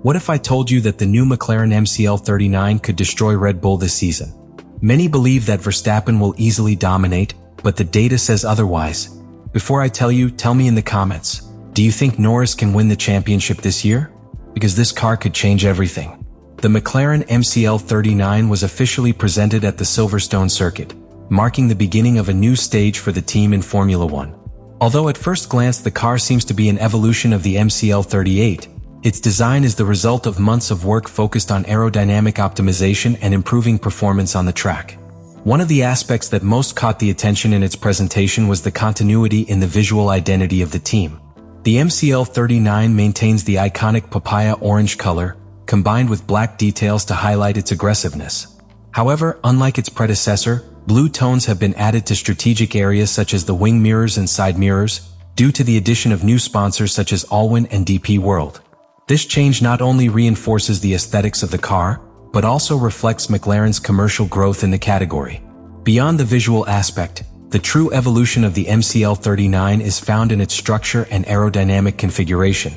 What if I told you that the new McLaren MCL39 could destroy Red Bull this season? Many believe that Verstappen will easily dominate, but the data says otherwise. Before I tell you, tell me in the comments. Do you think Norris can win the championship this year? Because this car could change everything. The McLaren MCL39 was officially presented at the Silverstone circuit, marking the beginning of a new stage for the team in Formula One. Although at first glance the car seems to be an evolution of the MCL38, its design is the result of months of work focused on aerodynamic optimization and improving performance on the track. One of the aspects that most caught the attention in its presentation was the continuity in the visual identity of the team. The MCL39 maintains the iconic papaya orange color, combined with black details to highlight its aggressiveness. However, unlike its predecessor, blue tones have been added to strategic areas such as the wing mirrors and side mirrors, due to the addition of new sponsors such as Allwyn and DP World. This change not only reinforces the aesthetics of the car, but also reflects McLaren's commercial growth in the category. Beyond the visual aspect, the true evolution of the MCL39 is found in its structure and aerodynamic configuration.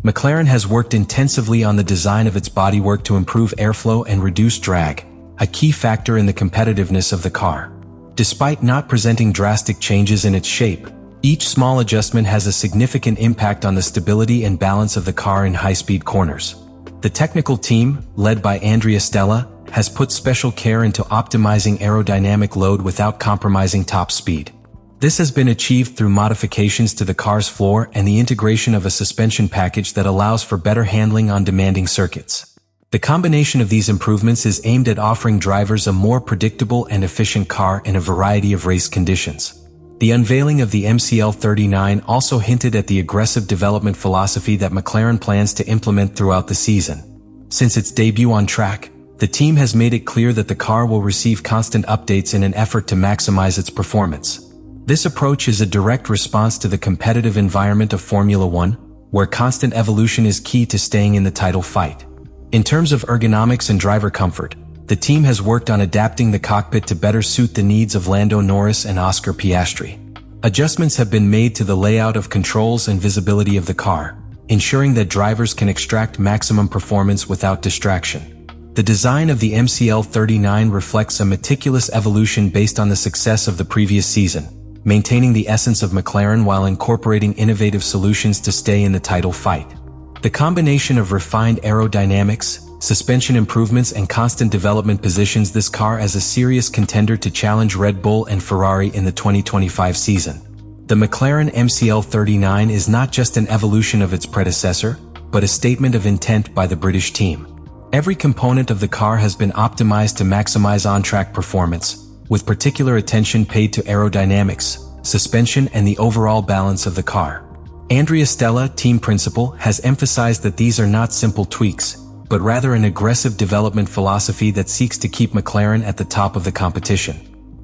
McLaren has worked intensively on the design of its bodywork to improve airflow and reduce drag, a key factor in the competitiveness of the car. Despite not presenting drastic changes in its shape, each small adjustment has a significant impact on the stability and balance of the car in high-speed corners. The technical team, led by Andrea Stella, has put special care into optimizing aerodynamic load without compromising top speed. This has been achieved through modifications to the car's floor and the integration of a suspension package that allows for better handling on demanding circuits. The combination of these improvements is aimed at offering drivers a more predictable and efficient car in a variety of race conditions. The unveiling of the MCL39 also hinted at the aggressive development philosophy that McLaren plans to implement throughout the season. Since its debut on track, the team has made it clear that the car will receive constant updates in an effort to maximize its performance. This approach is a direct response to the competitive environment of Formula One, where constant evolution is key to staying in the title fight. In terms of ergonomics and driver comfort, the team has worked on adapting the cockpit to better suit the needs of Lando Norris and Oscar Piastri. Adjustments have been made to the layout of controls and visibility of the car, ensuring that drivers can extract maximum performance without distraction. The design of the MCL39 reflects a meticulous evolution based on the success of the previous season, maintaining the essence of McLaren while incorporating innovative solutions to stay in the title fight. The combination of refined aerodynamics, suspension improvements and constant development positions this car as a serious contender to challenge Red Bull and Ferrari in the 2025 season. The McLaren MCL39 is not just an evolution of its predecessor, but a statement of intent by the British team. Every component of the car has been optimized to maximize on-track performance, with particular attention paid to aerodynamics, suspension and the overall balance of the car. Andrea Stella, team principal, has emphasized that these are not simple tweaks, but rather an aggressive development philosophy that seeks to keep McLaren at the top of the competition.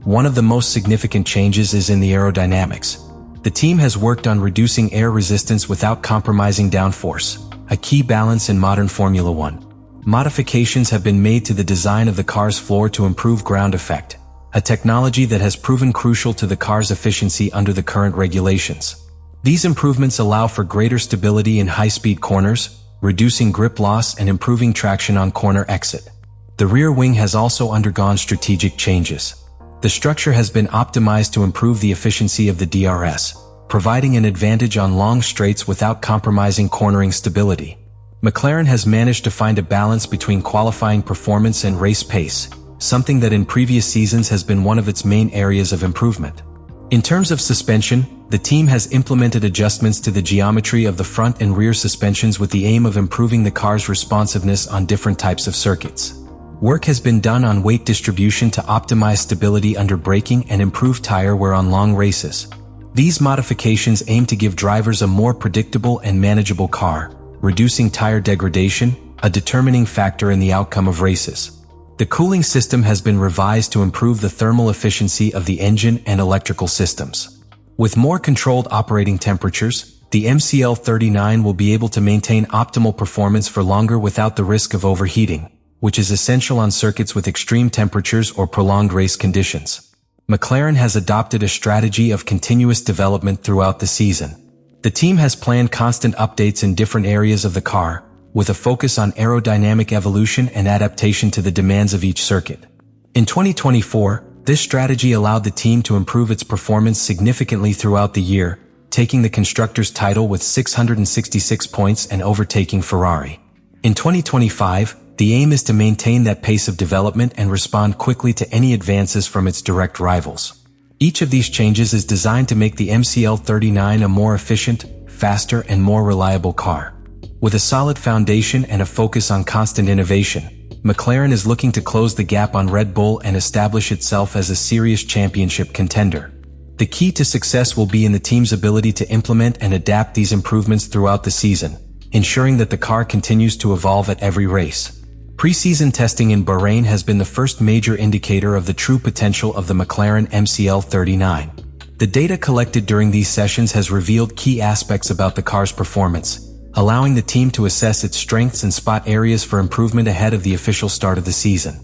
One of the most significant changes is in the aerodynamics. The team has worked on reducing air resistance without compromising downforce, a key balance in modern Formula One. Modifications have been made to the design of the car's floor to improve ground effect, a technology that has proven crucial to the car's efficiency under the current regulations. These improvements allow for greater stability in high-speed corners, reducing grip loss and improving traction on corner exit. The rear wing has also undergone strategic changes. The structure has been optimized to improve the efficiency of the DRS, providing an advantage on long straights without compromising cornering stability. McLaren has managed to find a balance between qualifying performance and race pace, something that in previous seasons has been one of its main areas of improvement. In terms of suspension, the team has implemented adjustments to the geometry of the front and rear suspensions with the aim of improving the car's responsiveness on different types of circuits. Work has been done on weight distribution to optimize stability under braking and improve tire wear on long races. These modifications aim to give drivers a more predictable and manageable car, reducing tire degradation, a determining factor in the outcome of races. The cooling system has been revised to improve the thermal efficiency of the engine and electrical systems. With more controlled operating temperatures, the MCL39 will be able to maintain optimal performance for longer without the risk of overheating, which is essential on circuits with extreme temperatures or prolonged race conditions. McLaren has adopted a strategy of continuous development throughout the season. The team has planned constant updates in different areas of the car, with a focus on aerodynamic evolution and adaptation to the demands of each circuit. In 2024, this strategy allowed the team to improve its performance significantly throughout the year, taking the constructors' title with 666 points and overtaking Ferrari. In 2025, the aim is to maintain that pace of development and respond quickly to any advances from its direct rivals. Each of these changes is designed to make the MCL39 a more efficient, faster, and more reliable car. With a solid foundation and a focus on constant innovation, McLaren is looking to close the gap on Red Bull and establish itself as a serious championship contender. The key to success will be in the team's ability to implement and adapt these improvements throughout the season, ensuring that the car continues to evolve at every race. Pre-season testing in Bahrain has been the first major indicator of the true potential of the McLaren MCL39. The data collected during these sessions has revealed key aspects about the car's performance, allowing the team to assess its strengths and spot areas for improvement ahead of the official start of the season.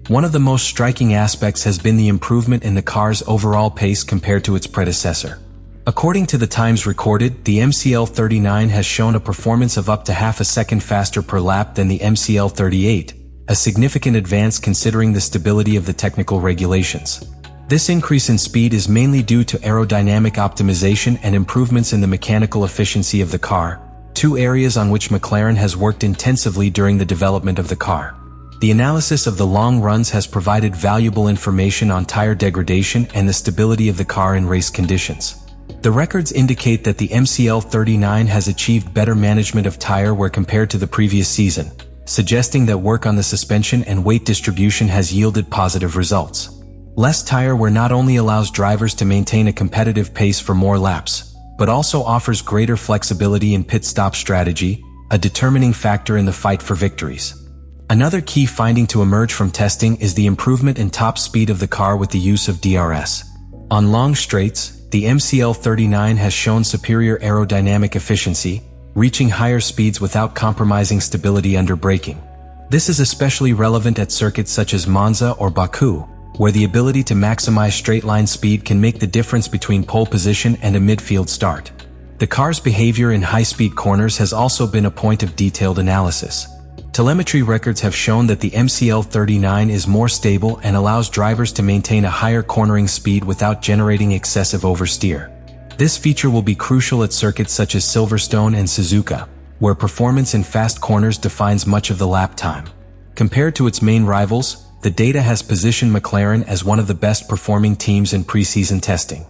One of the most striking aspects has been the improvement in the car's overall pace compared to its predecessor. According to the times recorded, the MCL39 has shown a performance of up to half a second faster per lap than the MCL38, a significant advance considering the stability of the technical regulations. This increase in speed is mainly due to aerodynamic optimization and improvements in the mechanical efficiency of the car, two areas on which McLaren has worked intensively during the development of the car. The analysis of the long runs has provided valuable information on tire degradation and the stability of the car in race conditions. The records indicate that the MCL39 has achieved better management of tire wear compared to the previous season, suggesting that work on the suspension and weight distribution has yielded positive results. Less tire wear not only allows drivers to maintain a competitive pace for more laps, but also offers greater flexibility in pit stop strategy, a determining factor in the fight for victories. Another key finding to emerge from testing is the improvement in top speed of the car with the use of DRS. On long straights, the MCL39 has shown superior aerodynamic efficiency, reaching higher speeds without compromising stability under braking. This is especially relevant at circuits such as Monza or Baku, where the ability to maximize straight-line speed can make the difference between pole position and a midfield start. The car's behavior in high-speed corners has also been a point of detailed analysis. Telemetry records have shown that the MCL39 is more stable and allows drivers to maintain a higher cornering speed without generating excessive oversteer. This feature will be crucial at circuits such as Silverstone and Suzuka, where performance in fast corners defines much of the lap time. Compared to its main rivals, the data has positioned McLaren as one of the best performing teams in pre-season testing.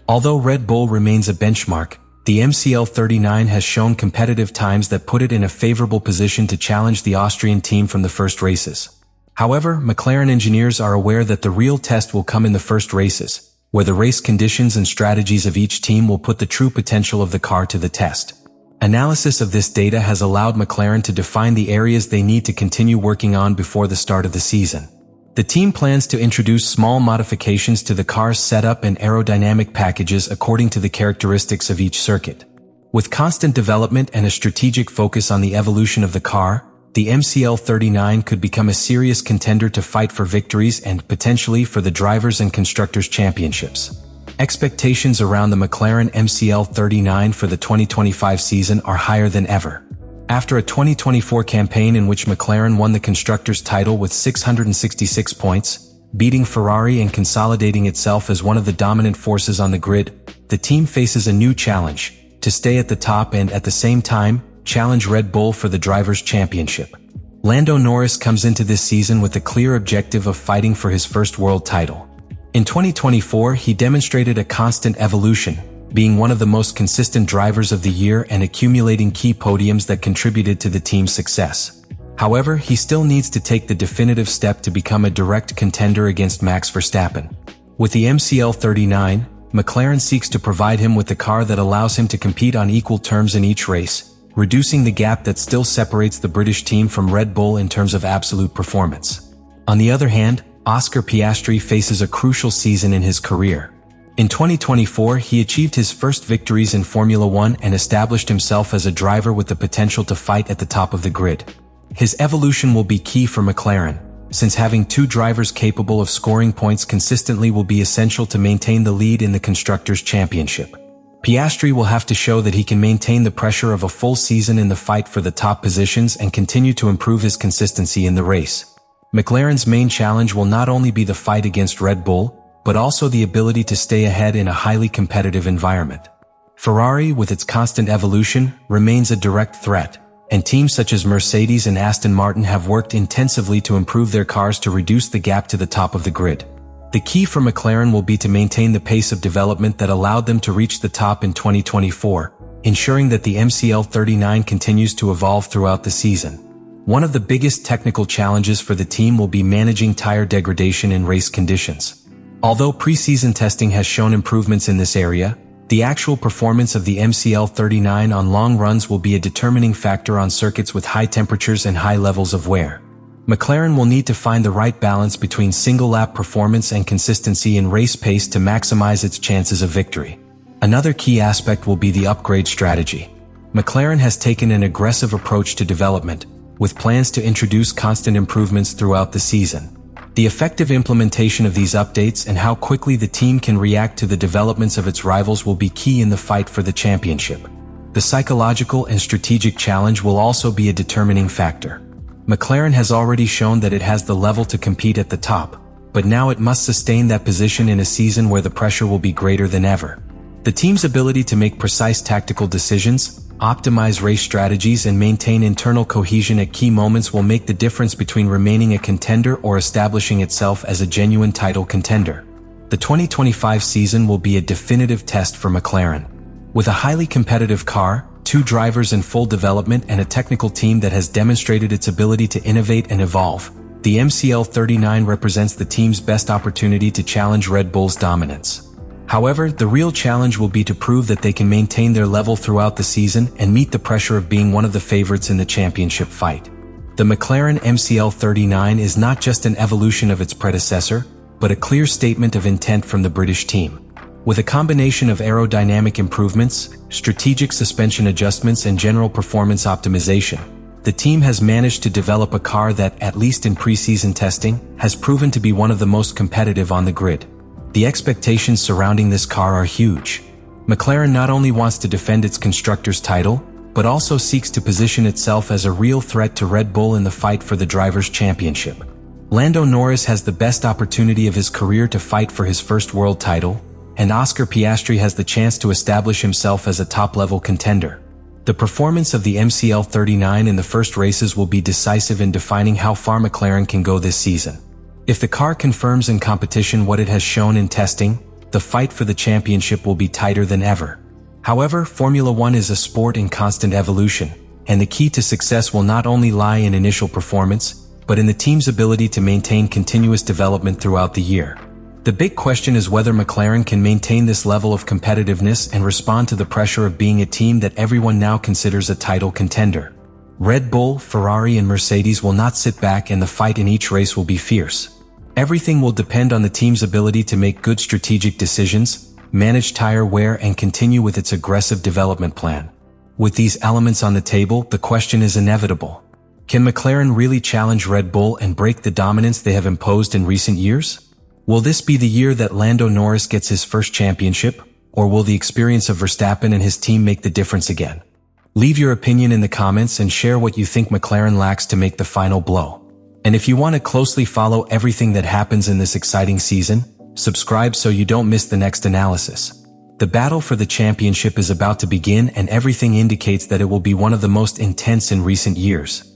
Although Red Bull remains a benchmark, the MCL39 has shown competitive times that put it in a favorable position to challenge the Austrian team from the first races. However, McLaren engineers are aware that the real test will come in the first races, where the race conditions and strategies of each team will put the true potential of the car to the test. Analysis of this data has allowed McLaren to define the areas they need to continue working on before the start of the season. The team plans to introduce small modifications to the car's setup and aerodynamic packages according to the characteristics of each circuit. With constant development and a strategic focus on the evolution of the car, the MCL39 could become a serious contender to fight for victories and potentially for the Drivers' and Constructors' Championships. Expectations around the McLaren MCL39 for the 2025 season are higher than ever. After a 2024 campaign in which McLaren won the Constructors' title with 666 points, beating Ferrari and consolidating itself as one of the dominant forces on the grid, the team faces a new challenge: to stay at the top and, at the same time, challenge Red Bull for the Drivers' Championship. Lando Norris comes into this season with the clear objective of fighting for his first world title. In 2024, he demonstrated a constant evolution, being one of the most consistent drivers of the year and accumulating key podiums that contributed to the team's success. However, he still needs to take the definitive step to become a direct contender against Max Verstappen. With the MCL39, McLaren seeks to provide him with the car that allows him to compete on equal terms in each race, reducing the gap that still separates the British team from Red Bull in terms of absolute performance. On the other hand, Oscar Piastri faces a crucial season in his career. In 2024, he achieved his first victories in Formula One and established himself as a driver with the potential to fight at the top of the grid. His evolution will be key for McLaren, since having two drivers capable of scoring points consistently will be essential to maintain the lead in the Constructors' Championship. Piastri will have to show that he can maintain the pressure of a full season in the fight for the top positions and continue to improve his consistency in the race. McLaren's main challenge will not only be the fight against Red Bull, but also the ability to stay ahead in a highly competitive environment. Ferrari, with its constant evolution, remains a direct threat, and teams such as Mercedes and Aston Martin have worked intensively to improve their cars to reduce the gap to the top of the grid. The key for McLaren will be to maintain the pace of development that allowed them to reach the top in 2024, ensuring that the MCL39 continues to evolve throughout the season. One of the biggest technical challenges for the team will be managing tire degradation in race conditions. Although preseason testing has shown improvements in this area, the actual performance of the MCL39 on long runs will be a determining factor on circuits with high temperatures and high levels of wear. McLaren will need to find the right balance between single-lap performance and consistency in race pace to maximize its chances of victory. Another key aspect will be the upgrade strategy. McLaren has taken an aggressive approach to development, with plans to introduce constant improvements throughout the season. The effective implementation of these updates and how quickly the team can react to the developments of its rivals will be key in the fight for the championship. The psychological and strategic challenge will also be a determining factor. McLaren has already shown that it has the level to compete at the top, but now it must sustain that position in a season where the pressure will be greater than ever. The team's ability to make precise tactical decisions, optimize race strategies, and maintain internal cohesion at key moments will make the difference between remaining a contender or establishing itself as a genuine title contender. The 2025 season will be a definitive test for McLaren. With a highly competitive car, 2 drivers in full development, and a technical team that has demonstrated its ability to innovate and evolve, the MCL39 represents the team's best opportunity to challenge Red Bull's dominance. However, the real challenge will be to prove that they can maintain their level throughout the season and meet the pressure of being one of the favorites in the championship fight. The McLaren MCL39 is not just an evolution of its predecessor, but a clear statement of intent from the British team. With a combination of aerodynamic improvements, strategic suspension adjustments, and general performance optimization, the team has managed to develop a car that, at least in preseason testing, has proven to be one of the most competitive on the grid. The expectations surrounding this car are huge. McLaren not only wants to defend its constructors' title, but also seeks to position itself as a real threat to Red Bull in the fight for the Drivers' Championship. Lando Norris has the best opportunity of his career to fight for his first world title, and Oscar Piastri has the chance to establish himself as a top-level contender. The performance of the MCL39 in the first races will be decisive in defining how far McLaren can go this season. If the car confirms in competition what it has shown in testing, the fight for the championship will be tighter than ever. However, Formula One is a sport in constant evolution, and the key to success will not only lie in initial performance, but in the team's ability to maintain continuous development throughout the year. The big question is whether McLaren can maintain this level of competitiveness and respond to the pressure of being a team that everyone now considers a title contender. Red Bull, Ferrari, and Mercedes will not sit back, and the fight in each race will be fierce. Everything will depend on the team's ability to make good strategic decisions, manage tire wear, and continue with its aggressive development plan. With these elements on the table, the question is inevitable. Can McLaren really challenge Red Bull and break the dominance they have imposed in recent years? Will this be the year that Lando Norris gets his first championship, or will the experience of Verstappen and his team make the difference again? Leave your opinion in the comments and share what you think McLaren lacks to make the final blow. And if you want to closely follow everything that happens in this exciting season, subscribe so you don't miss the next analysis. The battle for the championship is about to begin, and everything indicates that it will be one of the most intense in recent years.